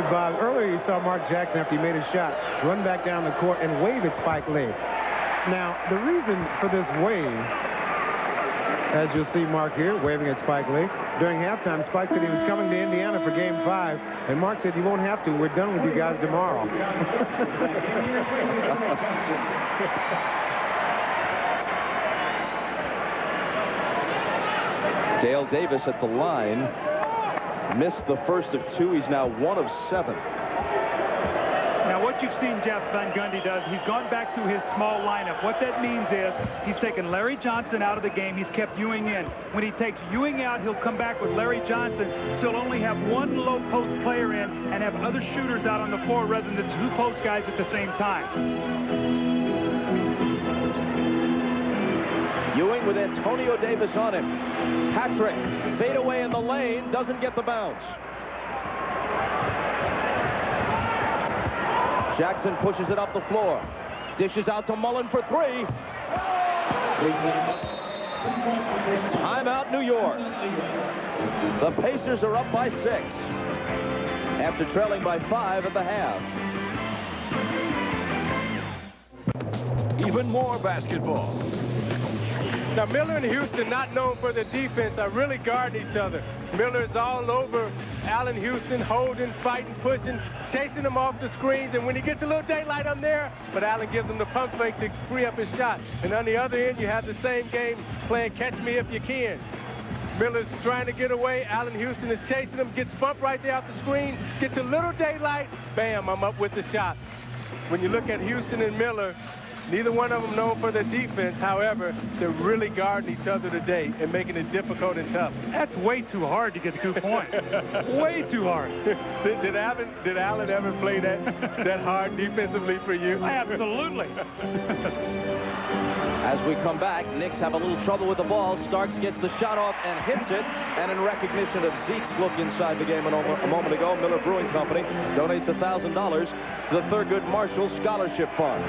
Hey, Bob, earlier you saw Mark Jackson, after he made his shot, run back down the court and wave at Spike Lee. Now, the reason for this wave, as you'll see Mark here, waving at Spike Lee, during halftime, Spike said he was coming to Indiana for Game 5, and Mark said, you won't have to. We're done with you guys tomorrow. Dale Davis at the line. Missed the first of two. He's now 1 of 7. Now, what you've seen Jeff Van Gundy does, he's gone back to his small lineup. What that means is he's taken Larry Johnson out of the game. He's kept Ewing in. When he takes Ewing out, he'll come back with Larry Johnson. He'll only have one low-post player in and have other shooters out on the floor rather than the 2 post guys at the same time. Ewing with Antonio Davis on him. Patrick, fade away in the lane, doesn't get the bounce. Jackson pushes it up the floor. Dishes out to Mullen for 3. Timeout, New York. The Pacers are up by 6 after trailing by 5 at the half. Even more basketball. Now, Miller and Houston, not known for their defense, are really guarding each other. Miller is all over Allen Houston, holding, fighting, pushing, chasing him off the screens, and when he gets a little daylight, I'm there, but Allen gives him the pump fake to free up his shot. And on the other end, you have the same game playing catch me if you can. Miller's trying to get away. Allen Houston is chasing him, gets bumped right there off the screen, gets a little daylight, bam, I'm up with the shot. When you look at Houston and Miller, neither one of them known for their defense. However, they're really guarding each other today and making it difficult and tough. That's way too hard to get 2 points. Way too hard. Did Allen ever play that hard defensively for you? Absolutely. As we come back, Knicks have a little trouble with the ball. Starks gets the shot off and hits it. And in recognition of Zeke's look inside the game a moment ago, Miller Brewing Company donates $1,000 to the Thurgood Marshall Scholarship Fund.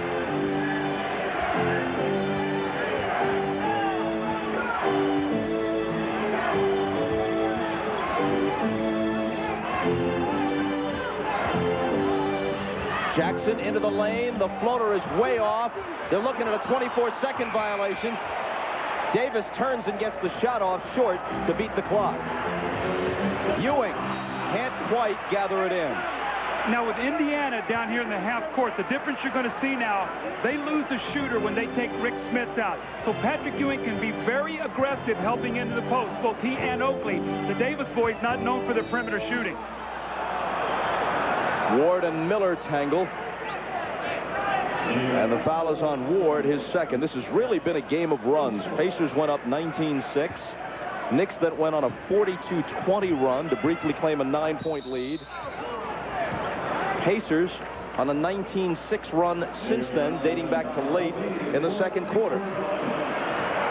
Jackson into the lane. The floater is way off. They're looking at a 24-second violation. Davis turns and gets the shot off short to beat the clock. Ewing can't quite gather it in. Now, with Indiana down here in the half court, the difference you're going to see now, they lose a shooter when they take Rick Smith out. So Patrick Ewing can be very aggressive helping into the post, both he and Oakley. The Davis boys not known for their perimeter shooting. Ward and Miller tangle. And the foul is on Ward, his second. This has really been a game of runs. Pacers went up 19-6. Knicks that went on a 42-20 run to briefly claim a 9-point lead. Pacers on a 19-6 run since then, dating back to late in the second quarter.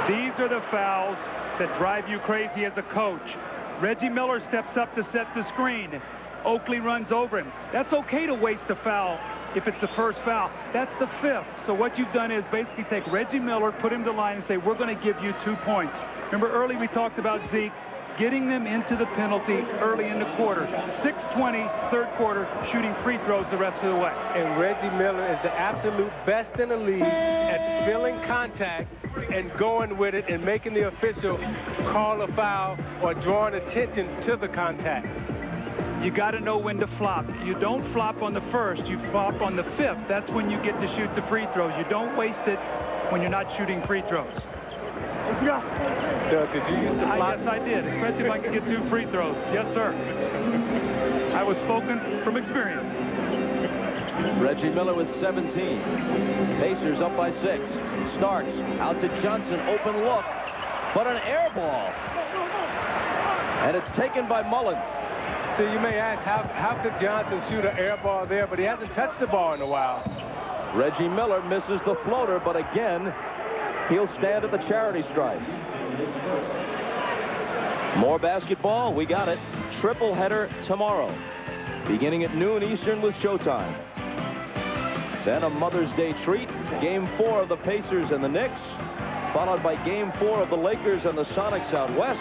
These are the fouls that drive you crazy as a coach. Reggie Miller steps up to set the screen. Oakley runs over him. That's okay to waste a foul if it's the first foul. That's the 5th. So what you've done is basically take Reggie Miller, put him to the line, and say, we're going to give you 2 points. Remember, early we talked about Zeke getting them into the penalty early in the quarter. 6:20, third quarter, shooting free throws the rest of the way. And Reggie Miller is the absolute best in the league at feeling contact and going with it and making the official call a foul or drawing attention to the contact. You got to know when to flop. You don't flop on the 1st, you flop on the 5th. That's when you get to shoot the free throws. You don't waste it when you're not shooting free throws. Doug, did you use the flop? Yes, I did, especially if I could get 2 free throws. Yes, sir. I was spoken from experience. Reggie Miller with 17. Pacers up by 6. Starks out to Johnson, open look, but an air ball. And it's taken by Mullen. So you may ask, how could Johnson shoot an air ball there, but he hasn't touched the ball in a while. Reggie Miller misses the floater, but again, he'll stand at the charity stripe. More basketball, we got it. Triple header tomorrow, beginning at noon Eastern with showtime. Then a Mother's Day treat, Game 4 of the Pacers and the Knicks, followed by Game 4 of the Lakers and the Sonics out west.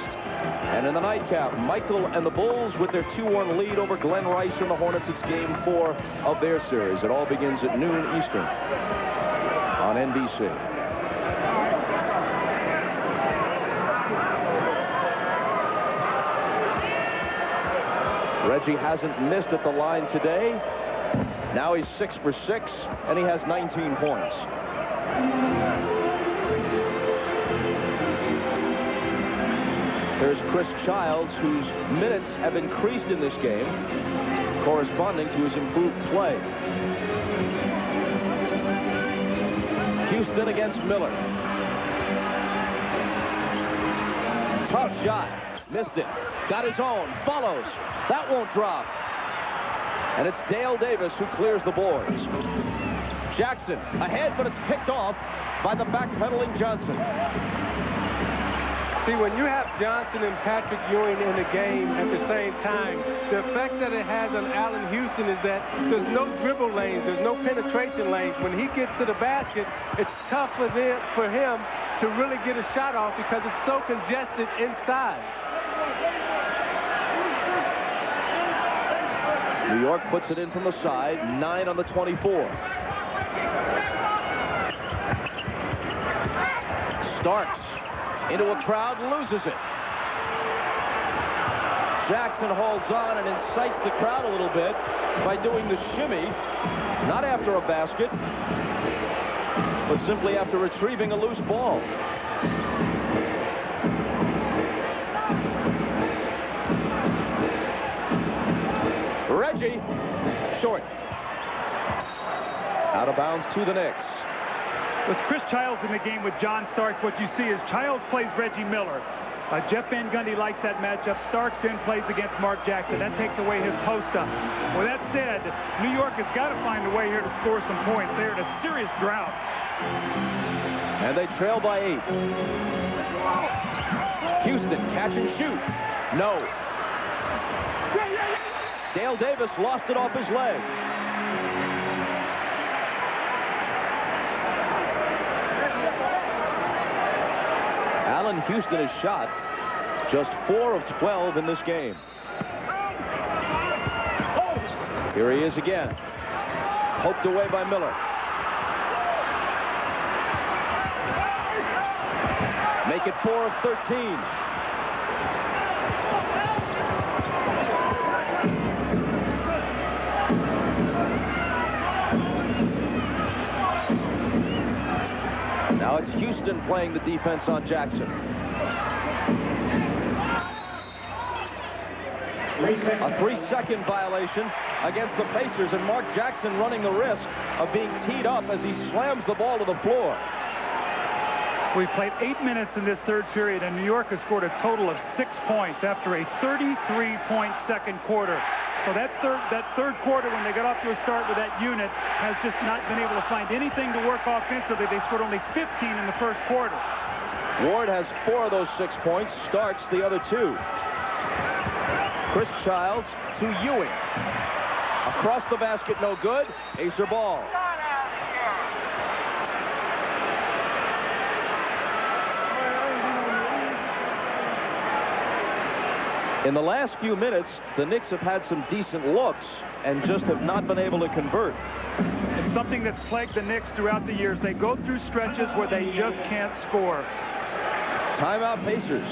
And in the nightcap, Michael and the Bulls with their 2-1 lead over Glenn Rice and the Hornets. It's game 4 of their series. It all begins at noon Eastern on NBC. Reggie hasn't missed at the line today. Now he's 6 for 6, and he has 19 points. There's Chris Childs, whose minutes have increased in this game, corresponding to his improved play. Houston against Miller. Tough shot. Missed it. Got his own. Follows. That won't drop. And it's Dale Davis who clears the boards. Jackson ahead, but it's picked off by the backpedaling Johnson. See, when you have Johnson and Patrick Ewing in the game at the same time, the effect that it has on Allen Houston is that there's no dribble lanes, there's no penetration lanes. When he gets to the basket, it's tough for him to really get a shot off because it's so congested inside. New York puts it in from the side, 9 on the 24. Starks into a crowd, loses it. Jackson holds on and incites the crowd a little bit by doing the shimmy, not after a basket, but simply after retrieving a loose ball. Reggie, short. Out of bounds to the Knicks. With Chris Childs in the game with John Starks, what you see is Childs plays Reggie Miller. Jeff Van Gundy likes that matchup. Starks then plays against Mark Jackson. That takes away his post-up. With that said, New York has got to find a way here to score some points. They're in a serious drought. And they trail by 8. Houston, catch and shoot. No. Dale Davis lost it off his leg. Allen Houston has shot just 4 of 12 in this game. Here he is again. Poked away by Miller. Make it 4 of 13. Now it's Houston playing the defense on Jackson. A 3-second violation against the Pacers, and Mark Jackson running the risk of being teed up as he slams the ball to the floor. We've played 8 minutes in this third period, and New York has scored a total of 6 points after a 33-point second quarter. So that third quarter, when they got off to a start with that unit, has just not been able to find anything to work offensively. They scored only 15 in the first quarter. Ward has 4 of those 6 points, Starks the other 2. Chris Childs to Ewing. Across the basket, no good. Pacer ball. In the last few minutes, the Knicks have had some decent looks and just have not been able to convert. It's something that's plagued the Knicks throughout the years. They go through stretches where they just can't score. Timeout Pacers.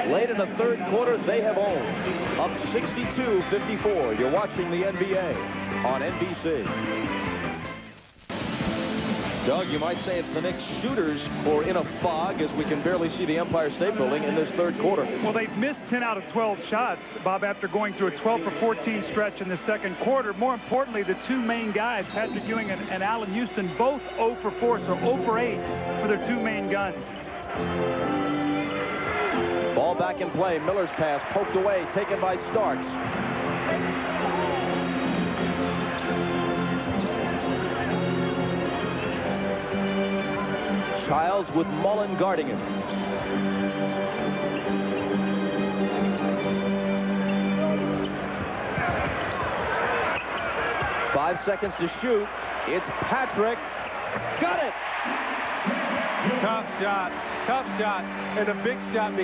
Late in the third quarter, they have owned. Up 62-54. You're watching the NBA on NBC. Doug, you might say it's the Knicks shooters who are in a fog as we can barely see the Empire State Building in this third quarter. Well, they've missed 10 out of 12 shots, Bob, after going through a 12 for 14 stretch in the second quarter. More importantly, the 2 main guys, Patrick Ewing and Allen Houston, both 0 for 4, so 0 for 8 for their 2 main guns. Ball back in play. Miller's pass poked away, taken by Starks. Childs with Mullen guarding him. Five seconds to shoot. It's Patrick. Got it! Tough shot, and a big shot.